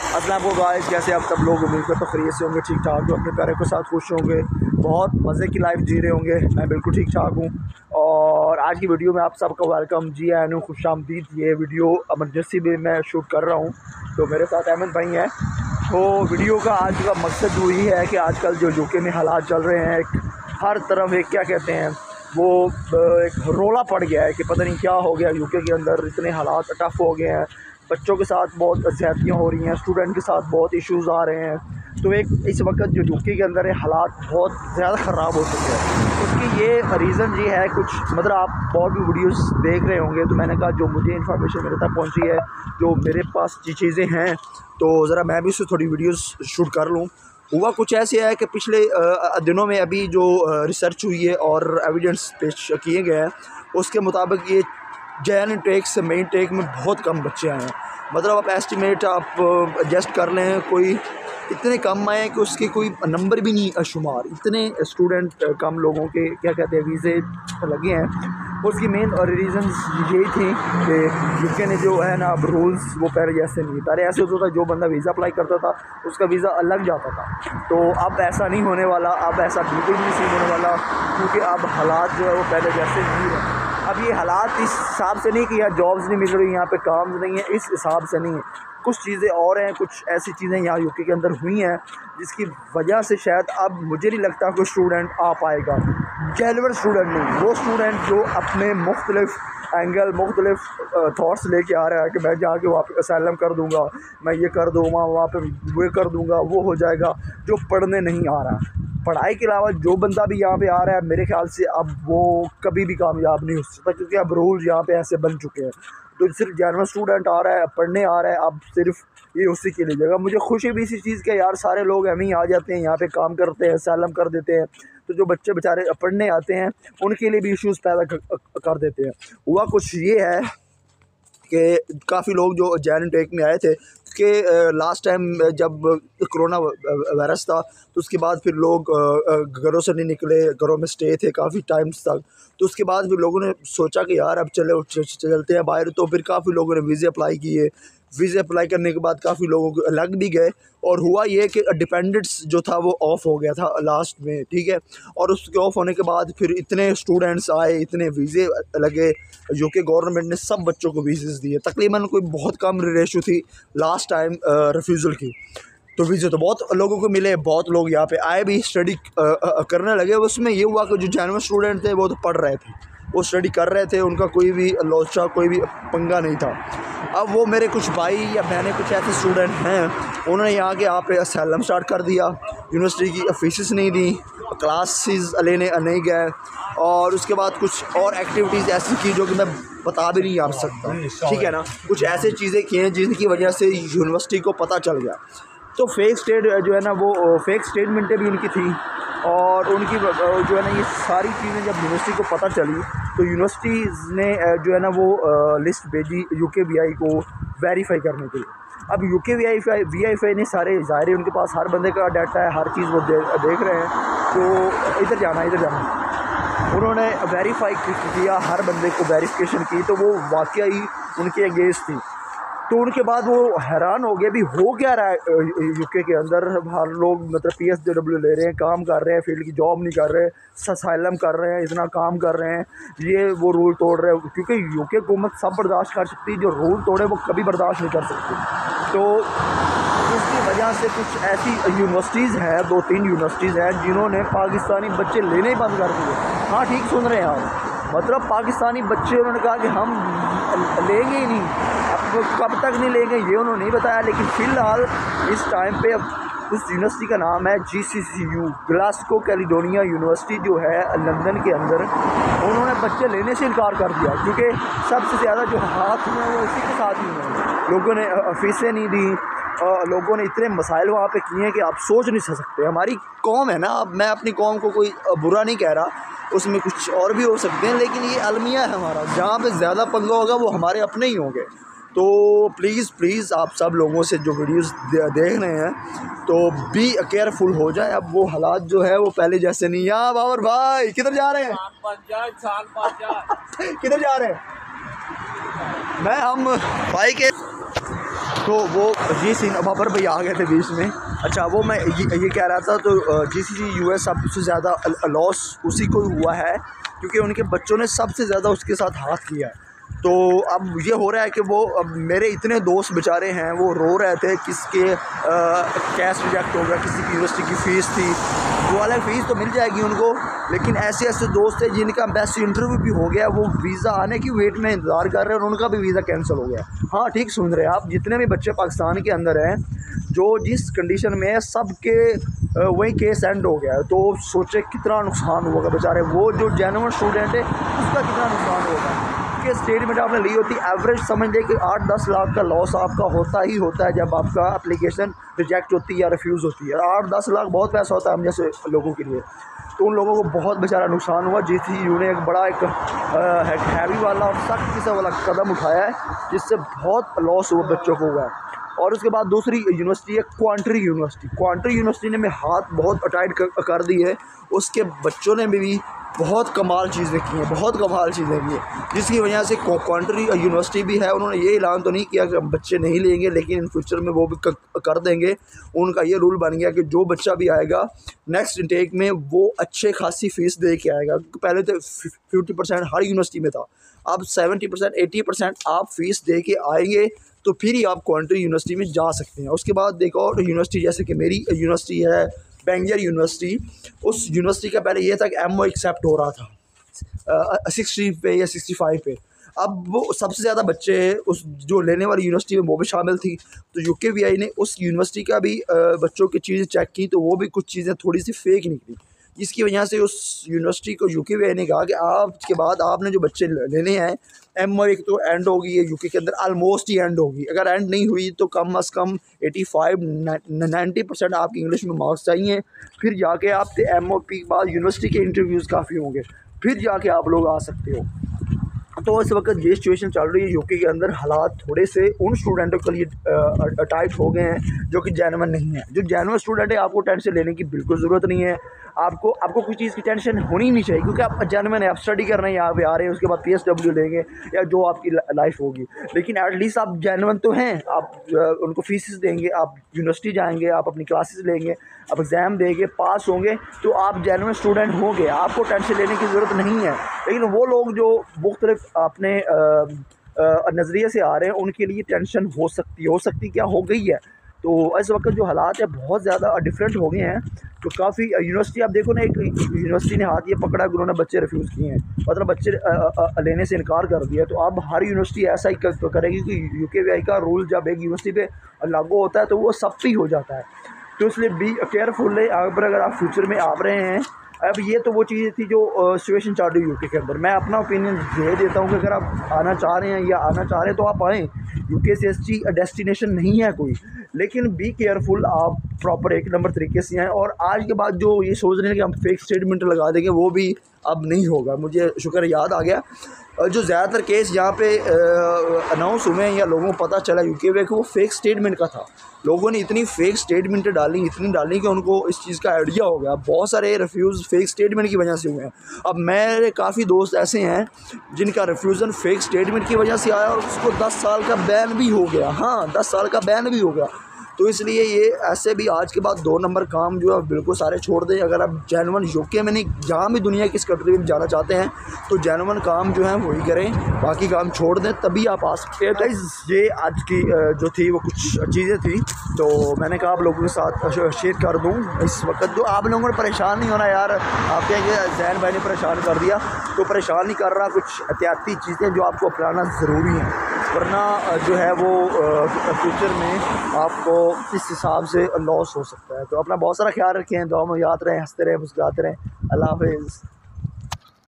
अस्सलाम वालेकुम गाइस, कैसे आप सब लोग? उम्मीद करता हूँ खैरियत से होंगे, ठीक ठाक हो, अपने प्यारे के साथ खुश होंगे, बहुत मज़े की लाइफ जी रहे होंगे। मैं बिल्कुल ठीक ठाक हूँ। और आज की वीडियो में आप सबका वेलकम, जी आया हूँ, खुशामदीद। ये वीडियो इमरजेंसी में मैं शूट कर रहा हूँ, तो मेरे साथ अहमद भाई हैं। तो वीडियो का आज का मकसद वही है कि आजकल जो यूके में हालात चल रहे हैं, हर तरफ एक क्या कहते हैं वो एक रोला पड़ गया है कि पता नहीं क्या हो गया यूके के अंदर। इतने हालात टफ़ हो गए हैं, बच्चों के साथ बहुत ज़्यादतियाँ हो रही हैं, स्टूडेंट के साथ बहुत इश्यूज़ आ रहे हैं। तो एक इस वक्त जो यूके के अंदर है हालात बहुत ज़्यादा ख़राब हो चुके हैं। उसकी ये रीज़न ये है कुछ, मतलब आप और भी वीडियोस देख रहे होंगे, तो मैंने कहा जो मुझे इन्फॉर्मेशन मेरे तक पहुंची है, जो मेरे पास चीज़ें हैं, तो ज़रा मैं भी उससे थोड़ी वीडियोस शूट कर लूँ। हुआ कुछ ऐसे है कि पिछले दिनों में अभी जो रिसर्च हुई है और एविडेंस पेश किए गए हैं, उसके मुताबिक ये जैन टेक से मेन टेक में बहुत कम बच्चे आए हैं। मतलब आप एस्टिमेट आप एडजस्ट कर लें, कोई इतने कम आए कि उसके कोई नंबर भी नहीं शुमार। इतने स्टूडेंट कम लोगों के क्या कहते हैं वीज़े लगे हैं। उसकी मेन रीज़न्स यही थी कि यूके ने जो है ना अब रूल्स वो पहले जैसे नहीं, पहले ऐसे होता था जो बंदा वीज़ा अप्लाई करता था उसका वीज़ा अलग जाता था। तो अब ऐसा नहीं होने वाला, अब ऐसा बिल्कुल भी नहीं होने वाला, क्योंकि अब हालात जो है वो पहले जैसे नहीं है। अब ये हालात इस हिसाब से नहीं कि यहाँ जॉब्स नहीं मिल रही, यहाँ पे काम नहीं है, इस हिसाब से नहीं है। कुछ चीज़ें और हैं, कुछ ऐसी चीज़ें यहाँ यूके के अंदर हुई हैं जिसकी वजह से शायद अब मुझे नहीं लगता कोई स्टूडेंट आ पाएगा। जेन्युइन स्टूडेंट नहीं, वो स्टूडेंट जो अपने मुख्तलिफ एंगल मुख्तलिफ थाट्स लेके आ रहा है कि मैं जाके वहाँ पे असैलम कर दूँगा, मैं ये कर दूँगा, वहाँ पे वो कर दूँगा, वो हो जाएगा। जो पढ़ने नहीं आ रहा, पढ़ाई के अलावा जो बंदा भी यहाँ पे आ रहा है, मेरे ख्याल से अब वो कभी भी कामयाब नहीं हो सकता, क्योंकि अब रूल्स यहाँ पे ऐसे बन चुके हैं। तो सिर्फ जेन्युइन स्टूडेंट आ रहा है, पढ़ने आ रहा है, अब सिर्फ ये उसी के लिए जगह। मुझे खुशी भी इसी चीज़ का, यार सारे लोग हम ही आ जाते हैं यहाँ पे, काम करते हैं, असैलम कर देते हैं, तो जो बच्चे बेचारे पढ़ने आते हैं उनके लिए भी इश्यूज़ पैदा कर देते हैं। हुआ कुछ ये है कि काफ़ी लोग जो जैन टेक में आए थे, कि लास्ट टाइम जब कोरोना वायरस था, तो उसके बाद फिर लोग घरों से नहीं निकले, घरों में स्टे थे काफ़ी टाइम्स तक। तो उसके बाद फिर लोगों ने सोचा कि यार अब चलते हैं बाहर। तो फिर काफ़ी लोगों ने वीज़े अप्लाई किए। वीज़े अप्लाई करने के बाद काफ़ी लोगों को लग भी गए, और हुआ ये कि डिपेंडेंट्स जो था वो ऑफ़ हो गया था लास्ट में, ठीक है। और उसके ऑफ़ होने के बाद फिर इतने स्टूडेंट्स आए, इतने वीज़े लगे, यूके गवर्नमेंट ने सब बच्चों को वीज़े दिए। तकरीबन कोई बहुत कम रेशो थी लास्ट टाइम रिफ्यूज़ल की। तो वीज़े तो बहुत लोगों को मिले, बहुत लोग यहाँ पे आए भी, स्टडी करने लगे। उसमें ये हुआ कि जो जेन्युइन स्टूडेंट थे वो तो पढ़ रहे थे, वो स्टडी कर रहे थे, उनका कोई भी लोचा कोई भी पंगा नहीं था। अब वो मेरे कुछ भाई या बहनें, कुछ ऐसे स्टूडेंट हैं, उन्होंने यहाँ के यहाँ पे असैलम स्टार्ट कर दिया, यूनिवर्सिटी की फ़ीसेस नहीं दी, क्लासेस लेने नहीं गए, और उसके बाद कुछ और एक्टिविटीज़ ऐसी की जो कि मैं बता भी नहीं आ सकता, ठीक है ना। कुछ ऐसी चीज़ें की हैं जिनकी वजह से यूनिवर्सिटी को पता चल गया। तो फेक स्टेट जो है ना, वो फेक स्टेटमेंटें भी उनकी थी, और उनकी जो है ना ये सारी चीज़ें जब यूनिवर्सिटी को पता चली, तो यूनिवर्सिटीज़ ने जो है ना वो लिस्ट भेजी यूके वीआई को वेरीफाई करने के लिए। अब यूके वीआई ने सारे ज़ाहिर, उनके पास हर बंदे का डाटा है, हर चीज़ वो देख रहे हैं। तो इधर जाना, उन्होंने वेरीफाई किया, हर बंदे को वेरिफिकेशन की, तो वो वाकई उनके अगेंस्ट थी। तो उनके बाद वो हैरान हो गए भी हो क्या रहा है यूके के अंदर। हर लोग मतलब PSW ले रहे हैं, काम कर रहे हैं, फील्ड की जॉब नहीं कर रहे, असैलम कर रहे हैं, इतना काम कर रहे हैं, ये वो रूल तोड़ रहे हैं। क्योंकि यूके हुकूमत सब बर्दाश्त कर सकती है, जो रूल तोड़े वो कभी बर्दाश्त नहीं कर सकती। तो इसकी वजह से कुछ ऐसी यूनिवर्सिटीज़ हैं, 2-3 यूनिवर्सिटीज़ हैं जिन्होंने पाकिस्तानी बच्चे लेने ही बंद कर दिए। हाँ, ठीक सुन रहे हैं आप, मतलब पाकिस्तानी बच्चे उन्होंने कहा कि हम लेंगे ही नहीं। अब कब तक नहीं लेंगे ये उन्होंने नहीं बताया, लेकिन फ़िलहाल इस टाइम पे अब उस यूनिवर्सिटी का नाम है GCCU, ग्लासगो कैलिडोनिया यूनिवर्सिटी, जो है लंदन के अंदर। उन्होंने बच्चे लेने से इनकार कर दिया, क्योंकि सबसे ज़्यादा जो हाथ में वो इसी के साथ ही हैं। लोगों ने फ़ीसें नहीं दी, लोगों ने इतने मसाइल वहाँ पे किए हैं कि आप सोच नहीं सकते। हमारी कौम है ना, अब मैं अपनी कौम को कोई बुरा नहीं कह रहा, उसमें कुछ और भी हो सकते हैं, लेकिन ये अलमिया है हमारा, जहाँ पे ज़्यादा पंगा होगा वो हमारे अपने ही होंगे। तो प्लीज़ आप सब लोगों से जो वीडियोस देख रहे हैं, तो बी केयरफुल हो जाए। अब वो हालात जो है वो पहले जैसे नहीं। यहाँ बाबर भाई किधर जा रहे हैं? किधर जा रहे हैं? हम भाई के तो वो ये सीन वहाँ भाई आ गए थे बीच में। अच्छा वो मैं ये कह रहा था, तो GCC US सबसे ज़्यादा लॉस उसी को हुआ है क्योंकि उनके बच्चों ने सबसे ज़्यादा उसके साथ हाथ किया है। तो अब ये हो रहा है कि वो अब मेरे इतने दोस्त बेचारे हैं वो रो रहे थे, किसके कैश रिजेक्ट हो गया, किसी की यूनिवर्सिटी की फ़ीस थी, वो अलग फ़ीस तो मिल जाएगी उनको, लेकिन ऐसे ऐसे दोस्त हैं जिनका बेस्ट इंटरव्यू भी हो गया, वो वीज़ा आने की वेट में इंतज़ार कर रहे हैं और उनका भी वीज़ा कैंसिल हो गया। हाँ ठीक सुन रहे हैं आप, जितने भी बच्चे पाकिस्तान के अंदर हैं जो जिस कंडीशन में है सबके वही केस एंड हो गया है। तो सोचे कितना नुकसान होगा बेचारे, वो जो जेन्युइन स्टूडेंट है उसका कितना नुकसान होगा। कि स्टेटमेंट आपने ली होती, एवरेज समझ लें कि 8-10 लाख का लॉस आपका होता ही होता है जब आपका एप्लीकेशन रिजेक्ट होती है या रिफ्यूज़ होती है। 8-10 लाख बहुत पैसा होता है हम जैसे लोगों के लिए। तो उन लोगों को बहुत बेचारा नुकसान हुआ। GCU ने एक बड़ा एक हैवी वाला और सख्त किस्म वाला कदम उठाया है जिससे बहुत लॉस हुआ बच्चों को हुआ है। और उसके बाद दूसरी यूनिवर्सिटी है क्वांट्री यूनिवर्सिटी। क्वांट्री यूनिवर्सिटी ने में हाथ बहुत टाइट कर दी है, उसके बच्चों ने भी बहुत कमाल चीज़ें की हैं, बहुत कमाल चीज़ें की हैं, जिसकी वजह से क्वांट्री यूनिवर्सिटी भी है। उन्होंने ये ऐलान तो नहीं किया कि हम बच्चे नहीं लेंगे, लेकिन इन फ्यूचर में वो भी कर देंगे। उनका ये रूल बन गया कि जो बच्चा भी आएगा नेक्स्ट इनटेक में वो अच्छे खासी फ़ीस दे के आएगा। पहले तो 50% हर यूनिवर्सिटी में था, अब 70% 80% आप फ़ीस दे के आएंगे तो फिर ही आप क्वांट्री यूनिवर्सिटी में जा सकते हैं। उसके बाद देखो और यूनिवर्सिटी जैसे कि मेरी यूनिवर्सिटी है बेंगलुरु यूनिवर्सिटी, उस यूनिवर्सिटी का पहले ये था कि MO एक्सेप्ट हो रहा था 60 पे या 65 पे। अब वो सबसे ज़्यादा बच्चे उस जो लेने वाली यूनिवर्सिटी में वो भी शामिल थी, तो UKVI ने उस यूनिवर्सिटी का भी बच्चों की चीज़ें चेक की, तो वो भी कुछ चीज़ें थोड़ी सी फेक निकली, जिसकी वजह से उस यूनिवर्सिटी को UKVI ने कहा कि आप के बाद आपने जो बच्चे लेने हैं MO एक तो एंड होगी, ये UK के अंदर ऑलमोस्ट ही एंड होगी। अगर एंड नहीं हुई तो कम अज़ कम 85-90% आपकी इंग्लिश में मार्क्स चाहिए, फिर जाके आपके MOP के बाद यूनिवर्सिटी के इंटरव्यूज़ काफ़ी होंगे, फिर जाके आप लोग आ सकते हो। तो इस वक्त ये सिचुएशन चल रही है UK के अंदर, हालात थोड़े से उन स्टूडेंटों के लिए टाइट हो गए हैं जो कि जेन्युइन नहीं है। जो जेन्युइन स्टूडेंट है आपको टेंशन लेने की बिल्कुल ज़रूरत नहीं है, आपको कुछ चीज़ की टेंशन होनी नहीं चाहिए क्योंकि आप जेन्युइन है, आप स्टडी कर रहे हैं, यहाँ पे आ रहे हैं, उसके बाद PSW लेंगे या जो आपकी लाइफ होगी, लेकिन एटलीस्ट आप जेन्युइन तो हैं। आप उनको फीसेस देंगे, आप यूनिवर्सिटी जाएंगे, आप अपनी क्लासेस लेंगे, आप एग्ज़ाम देंगे, पास होंगे तो आप जेन्युइन स्टूडेंट होंगे, आपको टेंशन लेने की ज़रूरत नहीं है। लेकिन वो लोग जो मुख्तलिफ अपने नज़रिए से आ रहे हैं उनके लिए टेंशन हो सकती क्या हो गई है। तो इस वक्त जो हालात है बहुत ज़्यादा डिफरेंट हो गए हैं। तो काफ़ी यूनिवर्सिटी आप देखो ना, एक यूनिवर्सिटी ने हाथ ये पकड़ा कि उन्होंने बच्चे रिफ्यूज़ किए हैं, मतलब बच्चे लेने से इनकार कर दिया। तो अब हर यूनिवर्सिटी ऐसा ही करेगी कि UKVI का रूल जब एक यूनिवर्सिटी पे लागू होता है तो वो सब पे हो जाता है। तो इसलिए बी केयरफुल है अगर आप फ्यूचर में आ रहे हैं। अब ये तो वो चीज़ थी जो सिचुएशन चल रही है UK के अंदर। मैं अपना ओपिनियन दे देता हूँ कि अगर आप आना चाह रहे हैं या आना चाह रहे हैं तो आप आएँ। UKCSG डेस्टिनेशन नहीं है कोई, लेकिन बी केयरफुल, आप प्रॉपर एक नंबर तरीके से आएँ। और आज के बाद जो ये सोच रहे हैं कि हम फेक स्टेटमेंट लगा देंगे वो भी अब नहीं होगा। मुझे शुक्र याद आ गया, जो ज़्यादातर केस यहाँ पे अनाउंस हुए हैं या लोगों को पता चला UKVI को, वो फेक स्टेटमेंट का था। लोगों ने इतनी फेक स्टेटमेंट इतनी डाली कि उनको इस चीज़ का आइडिया हो गया। बहुत सारे रिफ्यूज़ फेक स्टेटमेंट की वजह से हुए हैं। अब मेरे काफ़ी दोस्त ऐसे हैं जिनका रिफ्यूज़न फेक स्टेटमेंट की वजह से आया और उसको 10 साल का बैन भी हो गया। हाँ, 10 साल का बैन भी हो गया। तो इसलिए ये ऐसे भी आज के बाद 2 नंबर काम जो है बिल्कुल सारे छोड़ दें। अगर आप जेन्युइन UK में नहीं, जहाँ भी दुनिया किस कंट्री में जाना चाहते हैं तो जेन्युइन काम जो है वही करें, बाकी काम छोड़ दें, तभी आप आ सकते हैं। गाइस ये आज की जो थी वो कुछ चीज़ें थी, तो मैंने कहा आप लोगों के साथ शेयर कर दूँ। इस वक्त जो आप लोगों ने परेशान नहीं होना यार, आप कहेंगे जैन भाई ने परेशान कर दिया, तो परेशान नहीं कर रहा। कुछ एहतियाती चीज़ें जो आपको अपनाना ज़रूरी हैं, वरना जो है वो फ्यूचर में आपको इस हिसाब से लॉस हो सकता है। तो अपना बहुत सारा ख्याल रखें, दुआ में याद रहें, हंसते रहें, मुस्कुराते रहें। अल्लाह हाफ़िज़।